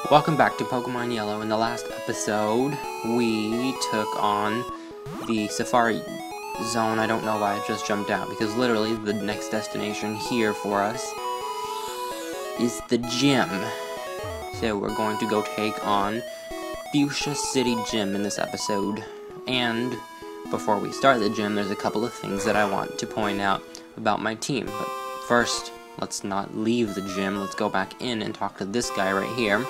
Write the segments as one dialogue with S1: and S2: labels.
S1: Welcome back to Pokemon Yellow. In the last episode, we took on the Safari Zone. I don't know why I just jumped out, because literally the next destination here for us is the gym. So we're going to go take on FUCHSIA City Gym in this episode. And before we start the gym, there's a couple of things that I want to point out about my team. But first, let's not leave the gym. Let's go back in and talk to this guy right here.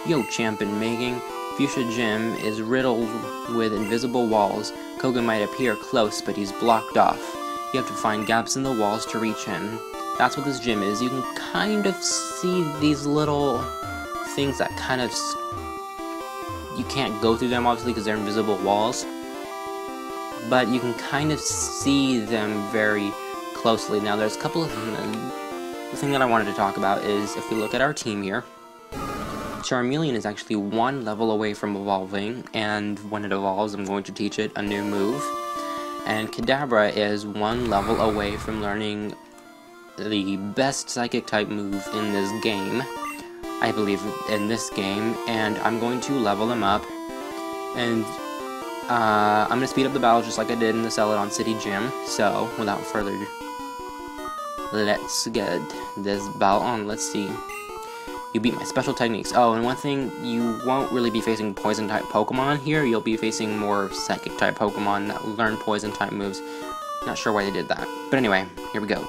S1: Yo, champion making. FUCHSIA Gym is riddled with invisible walls. Koga might appear close, but he's blocked off. You have to find gaps in the walls to reach him. That's what this gym is. You can kind of see these little things that kind of... You can't go through them, obviously, because they're invisible walls. But you can kind of see them very closely. Now, there's a couple of... The thing that I wanted to talk about is, if we look at our team here, Charmeleon is actually one level away from evolving, and when it evolves, I'm going to teach it a new move. And Kadabra is one level away from learning the best Psychic type move in this game, I believe, in this game, and I'm going to level them up. And I'm going to speed up the battle just like I did in the Celadon City Gym. So, without further ado, let's get this battle on. Let's see. You beat my special techniques. Oh, and one thing, you won't really be facing poison-type Pokemon here. You'll be facing more Psychic-type Pokemon that learn poison-type moves. Not sure why they did that. But anyway, here we go.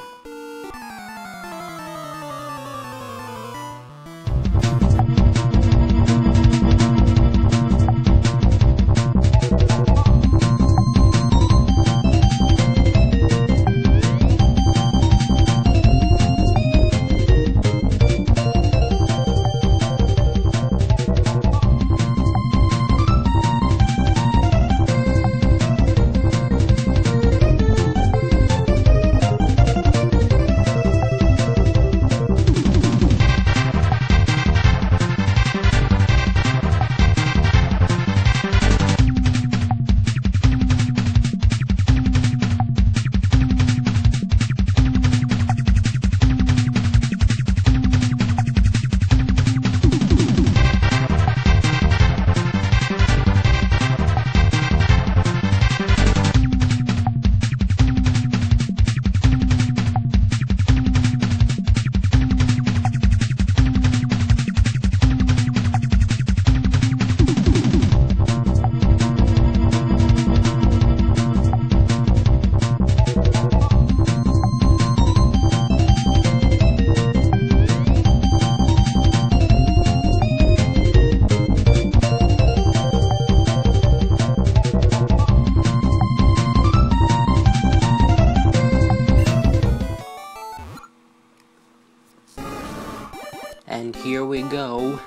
S1: And here we go.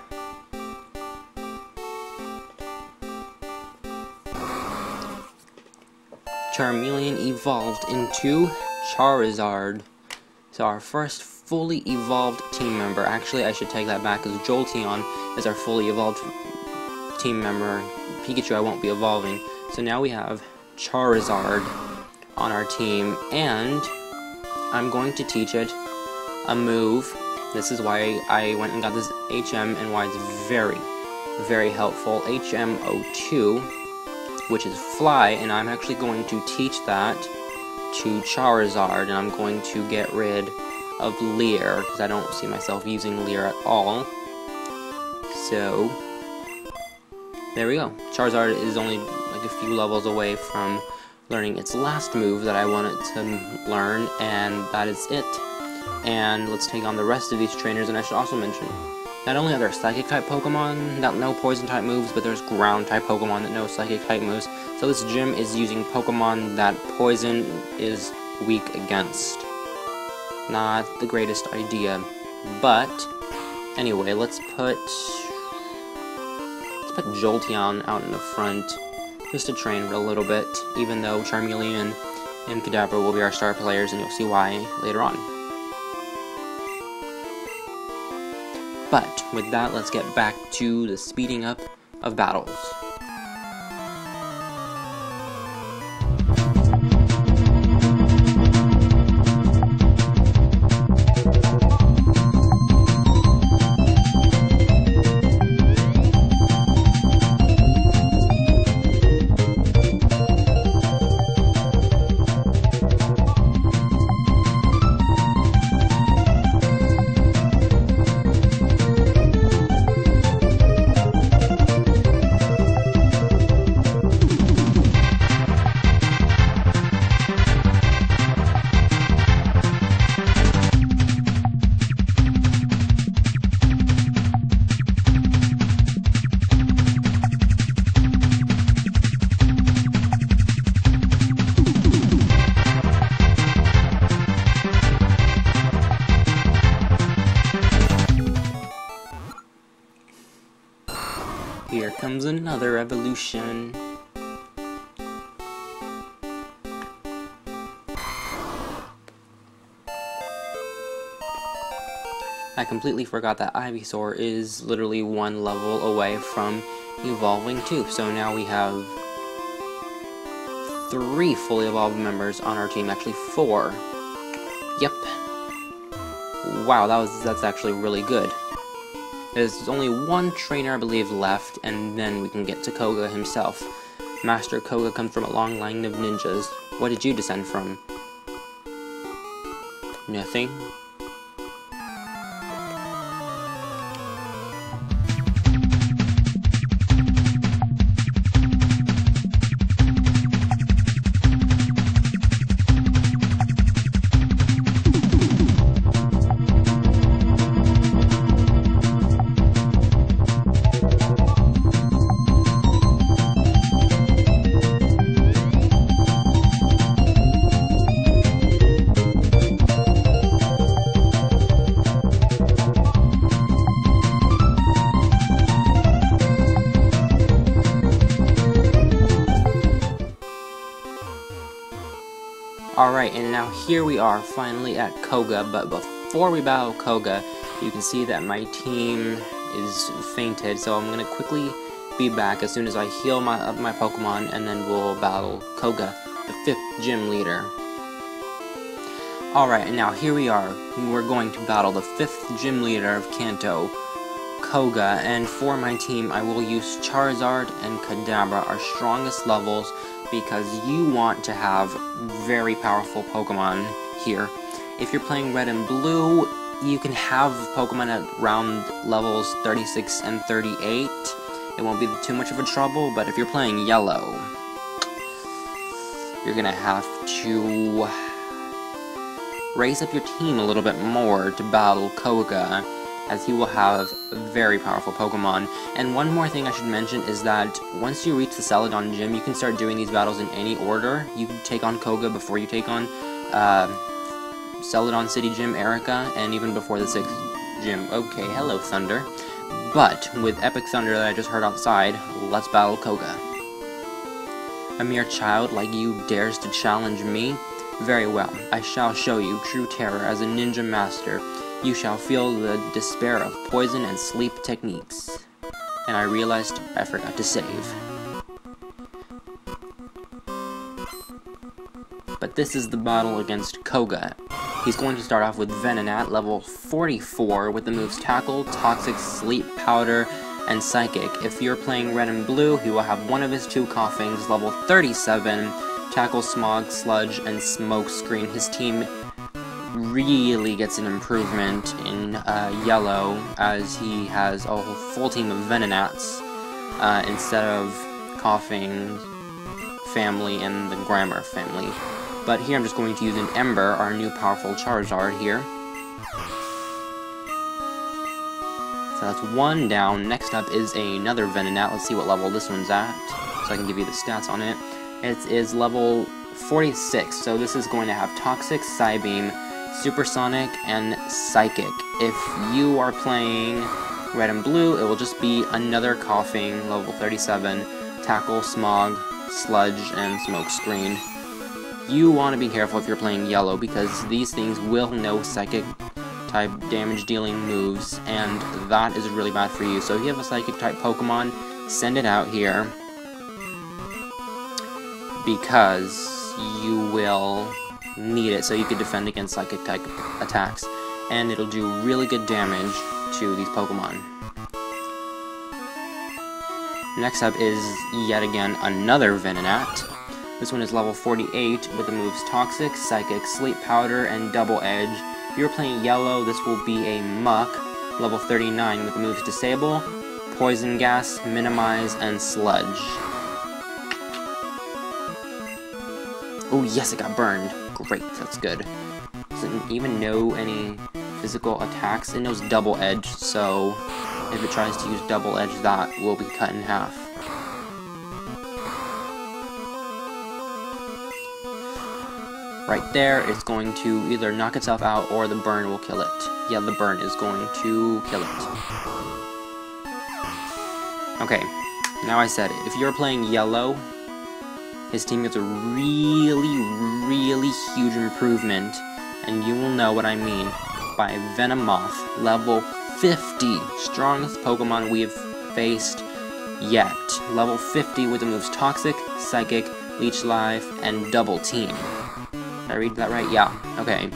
S1: Charmeleon evolved into Charizard. So our first fully evolved team member. Actually, I should take that back, because Jolteon is our fully evolved team member. Pikachu I won't be evolving. So now we have Charizard on our team, and I'm going to teach it a move. This is why I went and got this HM, and why it's very, very helpful. HM02, which is Fly, and I'm actually going to teach that to Charizard, and I'm going to get rid of Leer, because I don't see myself using Leer at all. So, there we go. Charizard is only like a few levels away from learning its last move that I want it to learn, and that is it. And let's take on the rest of these trainers. And I should also mention, not only are there Psychic-type Pokemon that know Poison-type moves, but there's Ground-type Pokemon that know Psychic-type moves. So this gym is using Pokemon that Poison is weak against. Not the greatest idea. But, anyway, let's put Jolteon out in the front, just to train a little bit, even though Charmeleon and Kadabra will be our star players, and you'll see why later on. But, with that, let's get back to the speeding up of battles. Here comes another evolution. I completely forgot that Ivysaur is literally one level away from evolving too. So now we have 3 fully evolved members on our team. Actually 4. Yep. Wow, that's actually really good. There's only 1 trainer, I believe, left, and then we can get to Koga himself. Master Koga comes from a long line of ninjas. What did you descend from? Nothing? Alright, and now here we are, finally at Koga, but before we battle Koga, you can see that my team is fainted, so I'm going to quickly be back as soon as I heal my Pokemon, and then we'll battle Koga, the 5th gym leader. Alright, and now here we are, we're going to battle the 5th gym leader of Kanto, Koga, and for my team I will use Charizard and Kadabra, our strongest levels, because you want to have very powerful Pokemon here. If you're playing Red and Blue, you can have Pokemon at round levels 36 and 38. It won't be too much of a trouble, but if you're playing Yellow, you're gonna have to raise up your team a little bit more to battle Koga, as he will have very powerful Pokemon. And one more thing I should mention is that once you reach the Celadon Gym, you can start doing these battles in any order. You can take on Koga before you take on Celadon City Gym, Erica, and even before the 6th gym. Okay, hello Thunder. But with Epic Thunder that I just heard outside, let's battle Koga. A mere child like you dares to challenge me? Very well, I shall show you true terror as a ninja master. You shall feel the despair of poison and sleep techniques. And I realized I forgot to save. But this is the battle against Koga. He's going to start off with Venonat, level 44, with the moves Tackle, Toxic, Sleep Powder, and Psychic. If you're playing Red and Blue, he will have one of his 2 Coughings, level 37, Tackle, Smog, Sludge, and Smoke Screen. His team really gets an improvement in Yellow, as he has a whole full team of Venonats instead of Coughing family and the Grammar family. But here I'm just going to use an Ember, our new powerful Charizard here. So that's 1 down. Next up is another Venonat. Let's see what level this one's at, so I can give you the stats on it. It is level 46, so this is going to have Toxic, Psybeam, Supersonic, and Psychic. If you are playing Red and Blue, it will just be another Coughing, level 37, Tackle, Smog, Sludge, and Smoke Screen. You want to be careful if you're playing Yellow, because these things will know Psychic type damage dealing moves, and that is really bad for you. So if you have a Psychic type Pokemon, send it out here, because you will need it so you can defend against Psychic type attacks, and it'll do really good damage to these Pokemon. Next up is yet again another Venonat. This one is level 48 with the moves Toxic, Psychic, Sleep Powder, and Double Edge. If you're playing Yellow, this will be a Muck, level 39 with the moves Disable, Poison Gas, Minimize, and Sludge. Oh yes, it got burned. Great, that's good. Doesn't even know any physical attacks. It knows Double Edge, so if it tries to use Double Edge, that will be cut in half. Right there, it's going to either knock itself out or the burn will kill it. Yeah, the burn is going to kill it. Okay, now I said it. If you're playing yellow, his team gets a really, really huge improvement, and you will know what I mean by Venomoth, level 50, strongest Pokemon we have faced yet. Level 50 with the moves Toxic, Psychic, Leech Life, and Double Team. Did I read that right? Yeah, okay.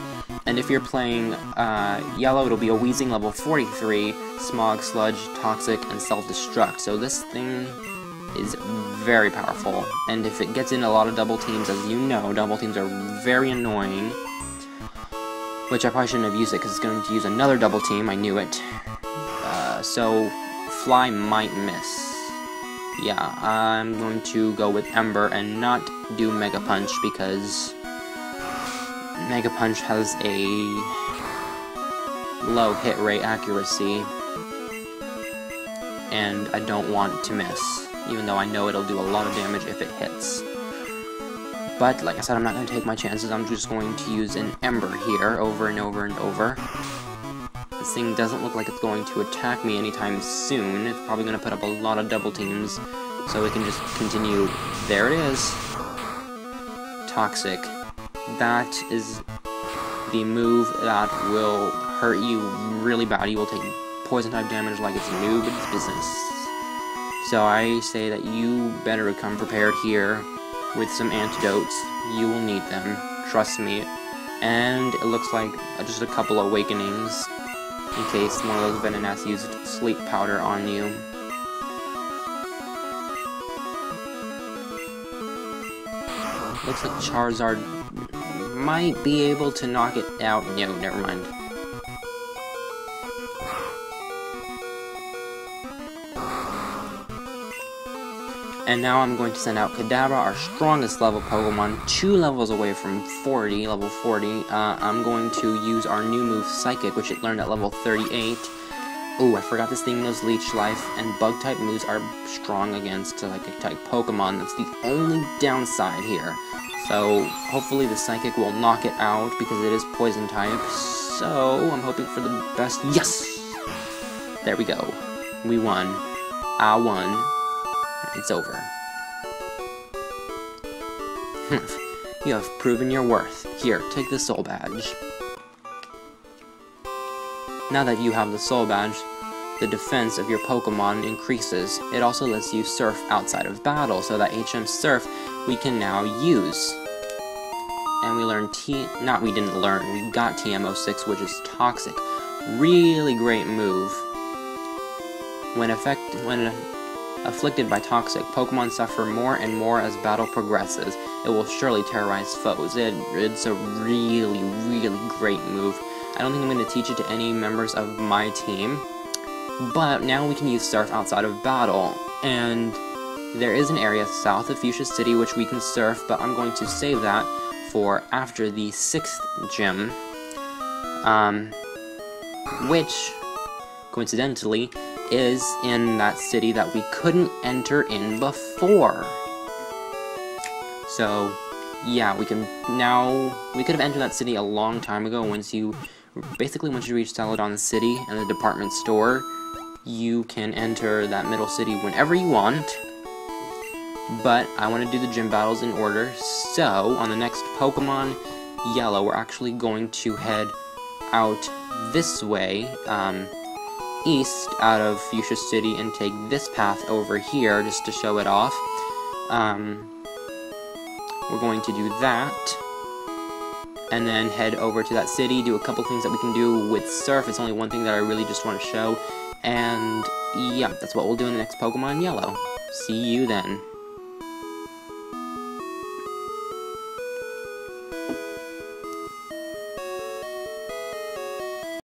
S1: And if you're playing yellow, it'll be a Weezing level 43, Smog, Sludge, Toxic, and Self-Destruct. So this thing is very powerful. And if it gets in a lot of double teams, as you know, double teams are very annoying. Which I probably shouldn't have used it, because it's going to use another double team, I knew it. So Fly might miss. Yeah, I'm going to go with Ember and not do Mega Punch, because Mega Punch has a low hit rate accuracy, and I don't want to miss, even though I know it'll do a lot of damage if it hits. But, like I said, I'm not going to take my chances. I'm just going to use an Ember here over and over and over. This thing doesn't look like it's going to attack me anytime soon. It's probably going to put up a lot of double teams, so it can just continue. There it is. Toxic. That is the move that will hurt you really bad. You will take poison type damage like it's nobody's business. So I say that you better come prepared here with some antidotes. You will need them, trust me. And it looks like just a couple awakenings in case one of those Venonats used sleep powder on you. Looks like Charizard might be able to knock it out. No, never mind. And now I'm going to send out Kadabra, our strongest level Pokemon, 2 levels away from 40, level 40. I'm going to use our new move, Psychic, which it learned at level 38. Oh, I forgot this thing knows Leech Life, and Bug-type moves are strong against Psychic-type Pokemon. That's the only downside here. So, hopefully the Psychic will knock it out, because it is Poison-type. So, I'm hoping for the best. Yes! There we go. We won. I won. It's over. You have proven your worth. Here, take the Soul Badge. Now that you have the Soul Badge, the defense of your Pokemon increases. It also lets you surf outside of battle, so that HM Surf we can now use. And we learned we didn't learn, we got TM06, which is Toxic. Really great move. When afflicted by Toxic, Pokemon suffer more and more as battle progresses. It will surely terrorize foes. It's a really, really great move. I don't think I'm going to teach it to any members of my team, but now we can use Surf outside of battle. And there is an area south of Fuchsia City which we can surf, but I'm going to save that for after the 6th gym, which, coincidentally, is in that city that we couldn't enter in before. So, yeah, we could have entered that city a long time ago. Once you reach Celadon City and the department store, you can enter that middle city whenever you want. But I want to do the gym battles in order, so on the next Pokemon Yellow, we're actually going to head out this way, east out of Fuchsia City, and take this path over here just to show it off. We're going to do that, and then head over to that city, do a couple things that we can do with Surf. It's only one thing that I really just want to show, and yeah, that's what we'll do in the next Pokemon Yellow. See you then.